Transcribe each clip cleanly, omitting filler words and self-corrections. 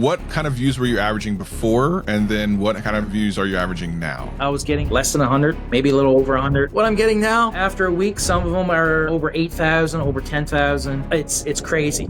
what kind of views were you averaging before? And then what kind of views are you averaging now? I was getting less than 100, maybe a little over 100. What I'm getting now, after a week, some of them are over 8,000, over 10,000. It's crazy.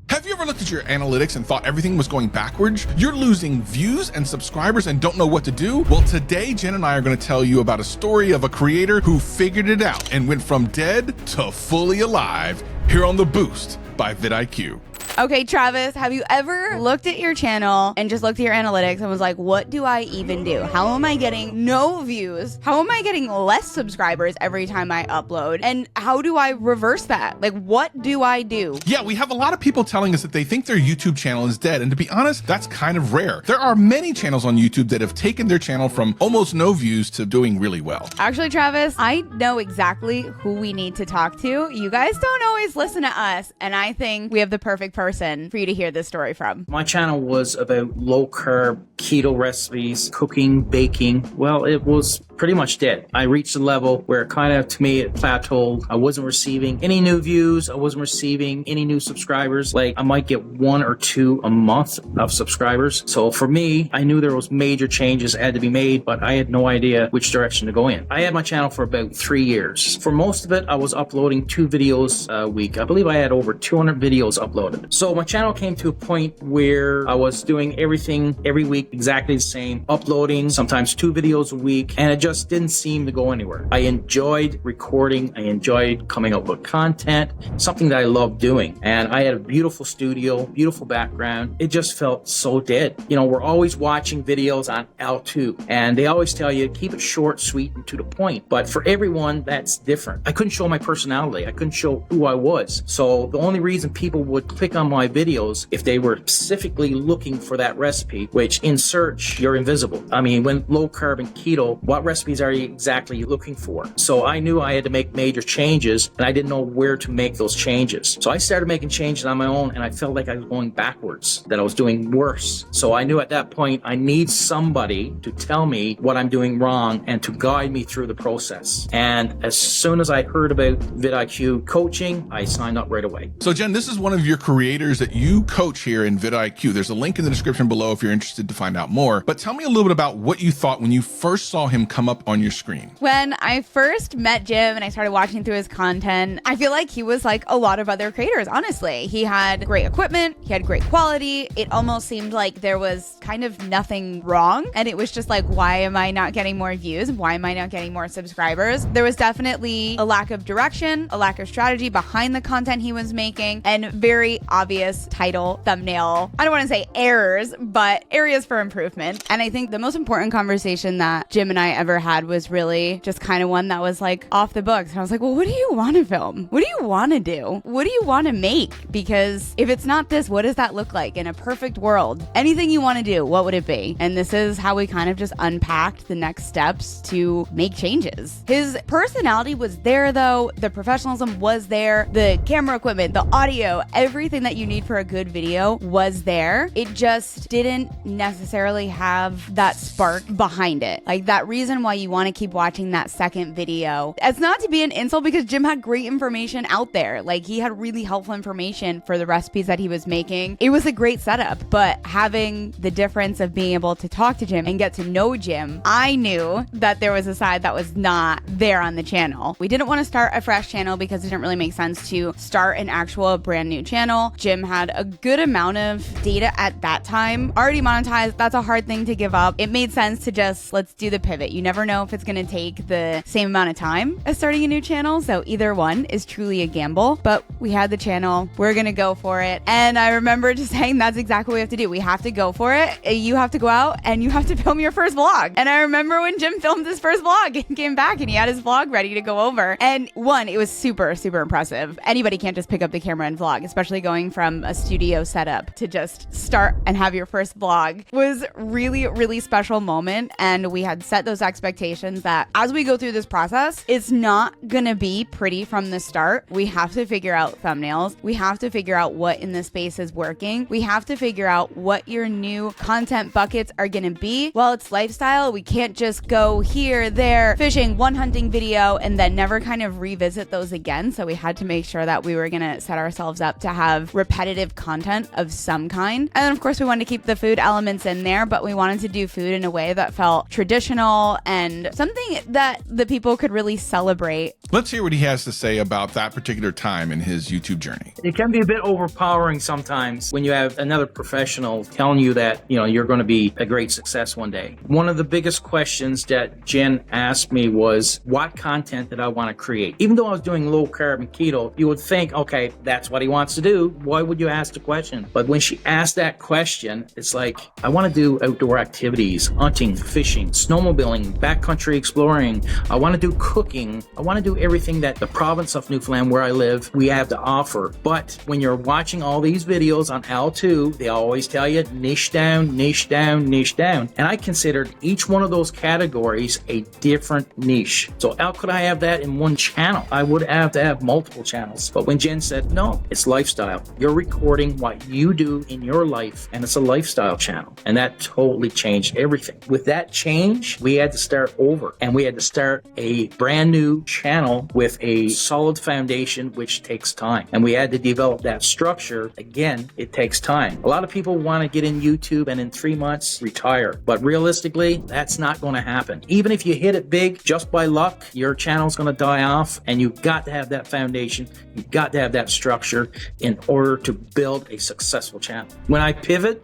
Have you ever looked at your analytics and thought everything was going backwards? You're losing views and subscribers and don't know what to do? Well, today, Jen and I are going to tell you about a story of a creator who figured it out and went from dead to fully alive here on The Boost by vidIQ. Okay, Travis, have you ever looked at your channel and just looked at your analytics and was like, what do I even do? How am I getting no views? How am I getting less subscribers every time I upload? And how do I reverse that? Like, what do I do? Yeah, we have a lot of people telling us that they think their YouTube channel is dead. And to be honest, that's kind of rare. There are many channels on YouTube that have taken their channel from almost no views to doing really well. Actually, Travis, I know exactly who we need to talk to. You guys don't always listen to us. And I think we have the perfect person for you to hear this story from. My channel was about low carb, keto recipes, cooking, baking. Well, it was pretty much dead. I reached a level where kind of, to me, it plateaued. I wasn't receiving any new views. I wasn't receiving any new subscribers. Like, I might get 1 or 2 a month of subscribers. So for me, I knew there was major changes that had to be made, but I had no idea which direction to go in. I had my channel for about 3 years. For most of it, I was uploading 2 videos a week. I believe I had over 200 videos uploaded. So my channel came to a point where I was doing everything every week exactly the same, uploading sometimes 2 videos a week, and it just didn't seem to go anywhere. I enjoyed recording. I enjoyed coming up with content, something that I loved doing. And I had a beautiful studio, beautiful background. It just felt so dead. You know, we're always watching videos on L2, and they always tell you, keep it short, sweet, and to the point. But for everyone, that's different. I couldn't show my personality. I couldn't show who I was. So the only reason people would click on my videos if they were specifically looking for that recipe, which in search, you're invisible. I mean, when low carb and keto, what recipes are you exactly looking for? So I knew I had to make major changes, and I didn't know where to make those changes. So I started making changes on my own, and I felt like I was going backwards, that I was doing worse. So I knew at that point, I need somebody to tell me what I'm doing wrong and to guide me through the process. And as soon as I heard about vidIQ coaching, I signed up right away. So Jen, this is one of your creators that you coach here in vidIQ. There's a link in the description below if you're interested to find out more. But tell me a little bit about what you thought when you first saw him come up on your screen. When I first met Jim and I started watching through his content, I feel like he was like a lot of other creators, honestly. He had great equipment, he had great quality. It almost seemed like there was kind of nothing wrong. And it was just like, why am I not getting more views? Why am I not getting more subscribers? There was definitely a lack of direction, a lack of strategy behind the content he was making, and very obvious title, thumbnail, I don't want to say errors, but areas for improvement. And I think the most important conversation that Jim and I ever had was really just kind of one that was like off the books. And I was like, well, what do you want to film? What do you want to do? What do you want to make? Because if it's not this, what does that look like in a perfect world? Anything you want to do, what would it be? And this is how we kind of just unpacked the next steps to make changes. His personality was there though. The professionalism was there. The camera equipment, the audio, everything that you need for a good video was there. It just didn't necessarily have that spark behind it. Like that reason why you want to keep watching that second video. It's not to be an insult because Jim had great information out there. Like he had really helpful information for the recipes that he was making. It was a great setup, but having the difference of being able to talk to Jim and get to know Jim, I knew that there was a side that was not there on the channel. We didn't want to start a fresh channel because it didn't really make sense to start an actual brand new channel. Jim had a good amount of data at that time, already monetized. That's a hard thing to give up. It made sense to just, let's do the pivot. You never know if it's going to take the same amount of time as starting a new channel. So either one is truly a gamble, but we had the channel. We're going to go for it. And I remember just saying, that's exactly what we have to do. We have to go for it. You have to go out and you have to film your first vlog. And I remember when Jim filmed his first vlog and came back and he had his vlog ready to go over. And one, it was super, super impressive. Anybody can't just pick up the camera and vlog, especially going from a studio setup to just start and have your first vlog was really, really special moment. And we had set those expectations that as we go through this process, it's not gonna be pretty from the start. We have to figure out thumbnails. We have to figure out what in the space is working. We have to figure out what your new content buckets are gonna be. Well, it's lifestyle. We can't just go here, there, fishing, one hunting video, and then never kind of revisit those again. So we had to make sure that we were gonna set ourselves up to have repetitive content of some kind. And then of course we wanted to keep the food elements in there, but we wanted to do food in a way that felt traditional and something that the people could really celebrate. Let's hear what he has to say about that particular time in his YouTube journey. It can be a bit overpowering sometimes when you have another professional telling you that, you're going to be a great success one day. One of the biggest questions that Jen asked me was, what content did I want to create? Even though I was doing low carb and keto, you would think, okay, that's what he wants to do. Why would you ask the question? But when she asked that question, it's like, I want to do outdoor activities, hunting, fishing, snowmobiling, backcountry exploring. I want to do cooking. I want to do everything that the province of Newfoundland, where I live, we have to offer. But when you're watching all these videos on L2, they always tell you niche down, niche down, niche down. And I considered each one of those categories a different niche. So how could I have that in one channel? I would have to have multiple channels. But when Jen said, no, it's lifestyle. You're recording what you do in your life, and it's a lifestyle channel. And that totally changed everything. With that change, we had to start over, and we had to start a brand new channel with a solid foundation, which takes time. And we had to develop that structure. Again, it takes time. A lot of people want to get in YouTube and in 3 months retire. But realistically, that's not going to happen. Even if you hit it big just by luck, your channel's going to die off, and you've got to have that foundation. You've got to have that structure in order to build a successful channel. When I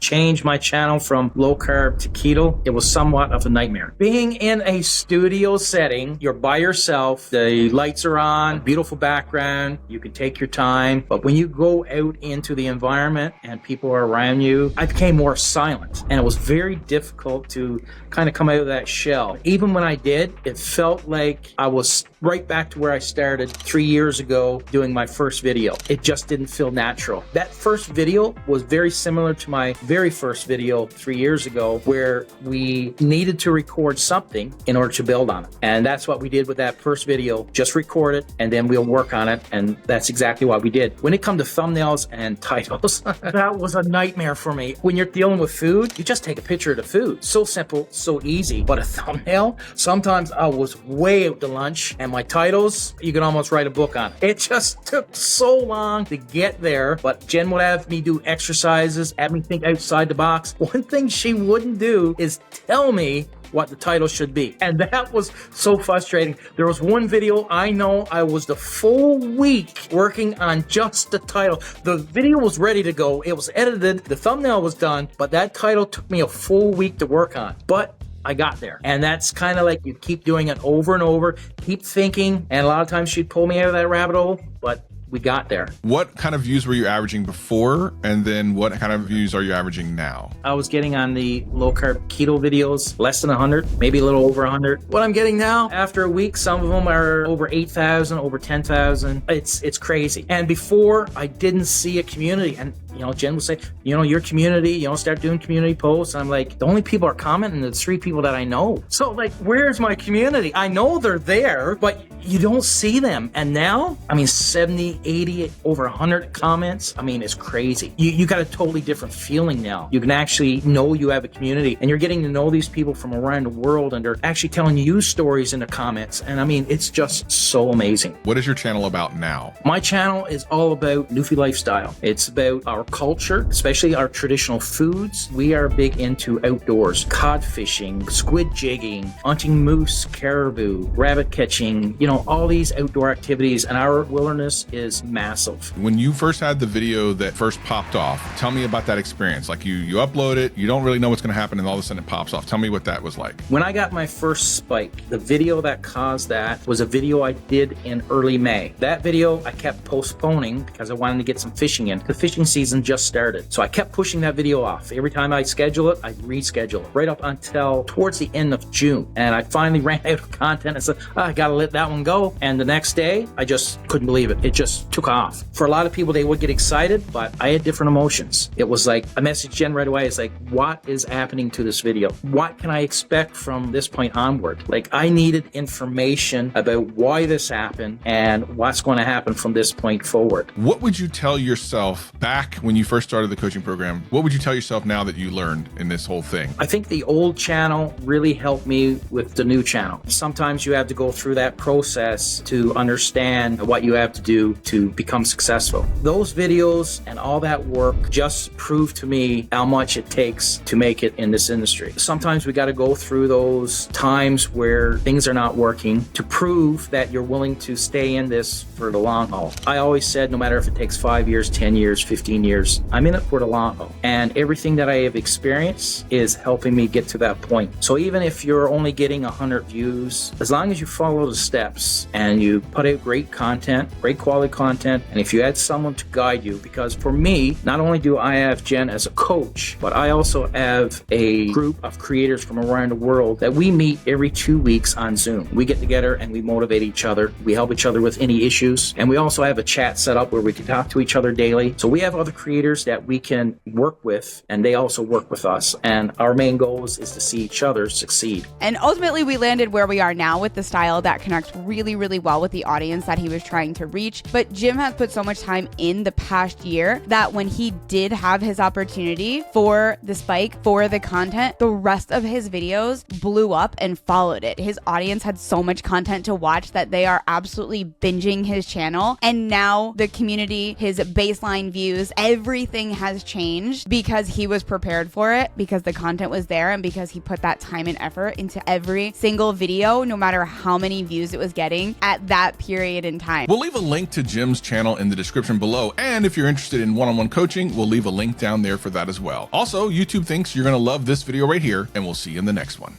changed my channel from low carb to keto, it was somewhat of a nightmare. Being in a studio setting, you're by yourself, the lights are on, beautiful background, you can take your time. But when you go out into the environment and people are around you, I became more silent, and it was very difficult to kind of come out of that shell. Even when I did, it felt like I was right back to where I started 3 years ago doing my first video. It just didn't feel natural. That first video was very similar to my very first video 3 years ago, where we needed to record something in order to build on it. And that's what we did with that first video. Just record it, and then we'll work on it. And that's exactly what we did. When it comes to thumbnails and titles, that was a nightmare for me. When you're dealing with food, you just take a picture of the food. So simple, so easy. But a thumbnail, sometimes I was way out to lunch, and my titles, you can almost write a book on it. It just took so long to get there. But Jen would have me do exercises, have me think outside the box. One thing she wouldn't do is tell me what the title should be. And that was so frustrating. There was one video I know I was the full week working on just the title. The video was ready to go. It was edited. The thumbnail was done, but that title took me a full week to work on. But I got there. And that's kind of like you keep doing it over and over, keep thinking. And a lot of times she'd pull me out of that rabbit hole, but we got there. What kind of views were you averaging before? And then what kind of views are you averaging now? I was getting on the low carb keto videos less than 100, maybe a little over 100. What I'm getting now, after a week, some of them are over 8,000, over 10,000. It's crazy. And before, I didn't see a community. And Jen would say, your community, start doing community posts. And I'm like, the only people are commenting, the 3 people that I know. So like, where's my community? I know they're there, but you don't see them. And now, 70, 80, over 100 comments. It's crazy. You got a totally different feeling now. You can actually know you have a community, and you're getting to know these people from around the world, and they're actually telling you stories in the comments. And it's just so amazing. What is your channel about now? My channel is all about Newfie lifestyle. It's about our culture, especially our traditional foods. We are big into outdoors, cod fishing, squid jigging, hunting moose, caribou, rabbit catching, all these outdoor activities, and our wilderness is massive. When you first had the video that first popped off, tell me about that experience. Like you upload it, you don't really know what's going to happen, and all of a sudden it pops off. Tell me what that was like. When I got my first spike, the video that caused that was a video I did in early May. That video I kept postponing because I wanted to get some fishing in. The fishing season just started. So I kept pushing that video off. Every time I schedule it, I reschedule it right up until towards the end of June. And I finally ran out of content and said, I gotta let that one one go. And the next day, I just couldn't believe it. It just took off. For a lot of people, they would get excited, but I had different emotions. It was like a message Jen right away. It's like, what is happening to this video? What can I expect from this point onward? Like, I needed information about why this happened and what's going to happen from this point forward. What would you tell yourself back when you first started the coaching program? What would you tell yourself now that you learned in this whole thing? I think the old channel really helped me with the new channel. Sometimes you have to go through that process to understand what you have to do to become successful. Those videos and all that work just proved to me how much it takes to make it in this industry. Sometimes we got to go through those times where things are not working to prove that you're willing to stay in this for the long haul. I always said, no matter if it takes 5 years, 10 years, 15 years, I'm in it for the long haul. And everything that I have experienced is helping me get to that point. So even if you're only getting 100 views, as long as you follow the steps and you put out great content, great quality content, and if you had someone to guide you, because for me, not only do I have Jen as a coach, but I also have a group of creators from around the world that we meet every 2 weeks on Zoom. We get together and we motivate each other. We help each other with any issues. And we also have a chat set up where we can talk to each other daily. So we have other creators that we can work with, and they also work with us. And our main goal is to see each other succeed. And ultimately, we landed where we are now with the style that connects really, really well with the audience that he was trying to reach. But Jim has put so much time in the past year that when he did have his opportunity for the spike, for the content, the rest of his videos blew up and followed it. His audience had so much content to watch that they are absolutely binging his channel. And now the community, his baseline views, everything has changed because he was prepared for it, because the content was there, and because he put that time and effort into every single video, no matter how many views it was getting at that period in time. We'll leave a link to Jim's channel in the description below. And if you're interested in one-on-one coaching, we'll leave a link down there for that as well. Also, YouTube thinks you're going to love this video right here, and we'll see you in the next one.